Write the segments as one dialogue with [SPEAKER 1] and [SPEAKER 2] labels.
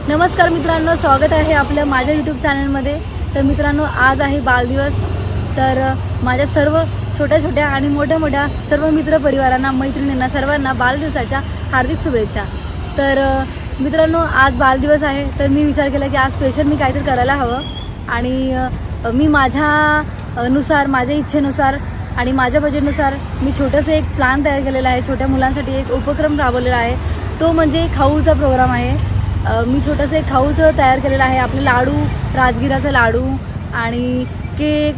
[SPEAKER 1] नमस्कार मित्रांनो, स्वागत आहे आपल्या माझ्या यूट्यूब चॅनलमध्ये। तर मित्रांनो, आज आहे बालदिवस। तर माझ्या सर्व छोट्या छोट्या आणि मोठ्या मोठ्या सर्व मित्र परिवारांना, मैत्रिणींना सर्वांना बालदिवसाच्या हार्दिक शुभेच्छा। तर मित्रांनो, आज बालदिवस आहे, तर मी विचार केला की आज स्पेशल मी काहीतरी करायला हवं। आणि मी माझ्या नुसार, माझ्या इच्छेनुसार आणि माझ्या बजेटनुसार मी छोटंसं एक प्लॅन तयार केलेला आहे। छोट्या मुलांसाठी एक उपक्रम राबवलेला आहे, तो म्हणजे खाऊचा प्रोग्राम आहे। मी छोटंसं एक खाऊचं तयार केलेलं आहे। आपले लाडू, राजगिराचा लाडू आणि केक,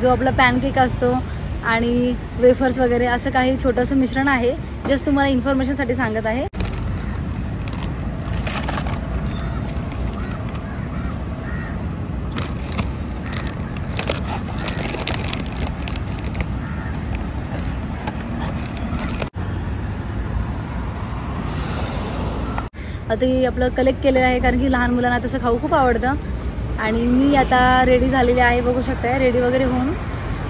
[SPEAKER 1] जो आपला पॅनकेक असतो, आणि वेफर्स वगैरे असं काही छोटंसं मिश्रण आहे। जस्ट तुम्हाला इन्फॉर्मेशनसाठी सांगत आहे। आता हे आपलं कलेक्ट केलेलं आहे, कारण की लहान मुलांना तसं खाऊ खूप आवडतं। आणि मी आता रेडी झालेली आहे, बघू शकताय। रेडी वगैरे होऊन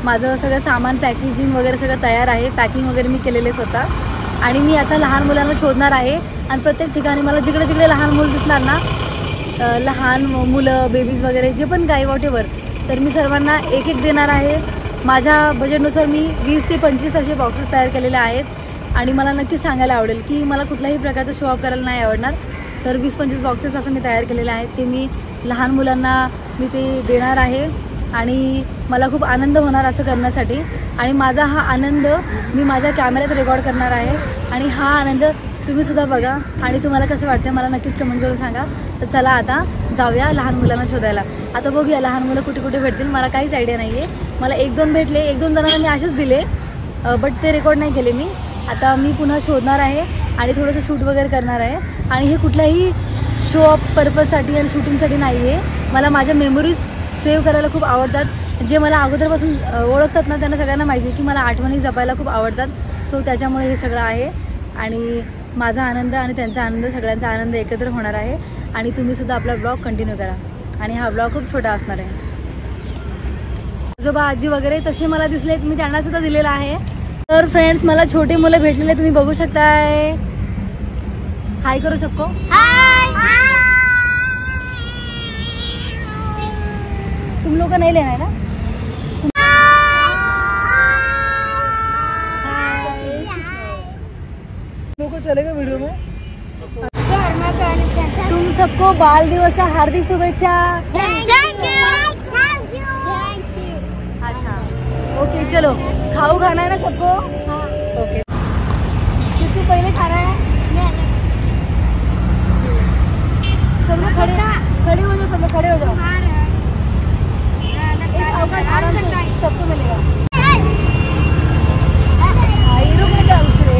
[SPEAKER 1] माझं सगळं सामान, पॅकेजिंग वगैरे सगळं तयार आहे। पॅकिंग वगैरे मी केलेले स्वतः। आणि मी आता लहान मुलांना शोधणार आहे, आणि प्रत्येक ठिकाणी मला जिकडे जिकडे लहान मुलं दिसणार ना, लहान मुलं, बेबीज वगैरे जे पण काही वॉटेवर, तर मी सर्वांना एक एक देणार आहे। माझ्या बजेटनुसार मी 20 ते 25 असे बॉक्सेस तयार केलेले आहेत। आणि मला नक्कीच सांगायला आवडेल की मला कुठल्याही प्रकारचं शो ऑफ करायला नाही आवडणार। तर 20-25 बॉक्सेस असं मी तयार केलेले आहेत, ते मी लहान मुलांना मी ते देणार आहे। आणि मला खूप आनंद होणार असं करण्यासाठी। आणि माझा हा आनंद मी माझ्या कॅमेऱ्यात रेकॉर्ड करणार आहे, आणि हा आनंद तुम्हीसुद्धा बघा। आणि तुम्हाला कसं वाटतं मला नक्कीच कमेंट करून सांगा। तर चला आता जाऊया लहान मुलांना शोधायला। आता बघूया लहान मुलं कुठे कुठे भेटतील, मला काहीच आयडिया नाही आहे। मला 1-2 भेटले, 1-2 जणांना मी असेच दिले, बट ते रेकॉर्ड नाही केले मी। आता मी पुन्हा शोधणार आहे आणि थोडंसं शूट वगैरे करणार आहे। आणि हे कुठल्याही शो ऑफ पर्पजसाठी आणि शूटिंगसाठी नाही आहे। मला माझ्या मेमोरीज सेव्ह करायला खूप आवडतात। जे मला अगोदरपासून ओळखतात ना, त्यांना सगळ्यांना माहिती आहे की मला आठवणी जपायला खूप आवडतात। सो त्याच्यामुळे हे सगळं आहे। आणि माझा आनंद आणि त्यांचा आनंद, सगळ्यांचा आनंद एकत्र होणार आहे। आणि तुम्हीसुद्धा आपला ब्लॉग कंटिन्यू करा। आणि हा ब्लॉग खूप छोटा असणार आहे। आजोबा, आजी वगैरे तसे मला दिसलेत, मी त्यांनासुद्धा दिलेला आहे। तर फ्रेंड्स, मला छोटे मुलं भेटलेले, तुम्ही बघू शकताय। हाय करो सबको। हाय। तुम लोग का नहीं लेना है ना? लोगों चलेगा वीडियो में। तुम सबको बाल दिवस का हार्दिक शुभेच्छा। अच्छा, ओके, चलो खाओ, खाना है ना सबको? ओके। किसको पहले खाना है? सब लोग खड़े हो जाओ, सब लोग खड़े हो जाओ। एक अवकाश आराम से सबको मिलेगा। हाँ, ये रुक जाओ उससे।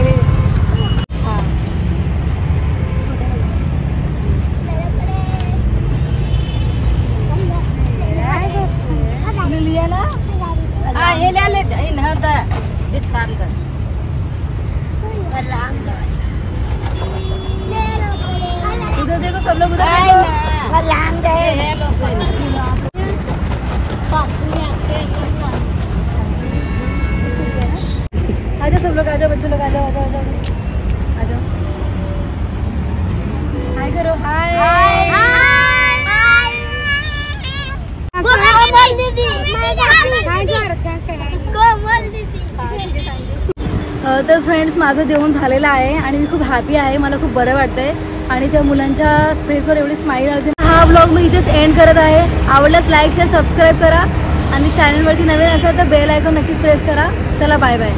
[SPEAKER 1] हाँ, तुमने लिया ना? हाँ, ये ले लेते इन होता बिच शानदार। उधर देखो, सब लोग उधर देखो। आजा सब लोग, आजा बच्चों लोग, आजा आजा आजा आजा। हाय करो। हाय तर फ्रेंड्स, माझं जेवण झालेलं आहे आणि मी खूप हॅपी आहे। मला खूप बरं वाटतंय आणि त्या मुलांच्या स्पेसवर एवढी स्माईल आली। हा ब्लॉग मी इथेच एंड करत आहे। आवडल्यास लाईक, शेअर, सबस्क्राईब करा। आणि चॅनलवरती नवीन असेल तर बेल आयकॉन नक्कीच प्रेस करा। चला, बाय बाय।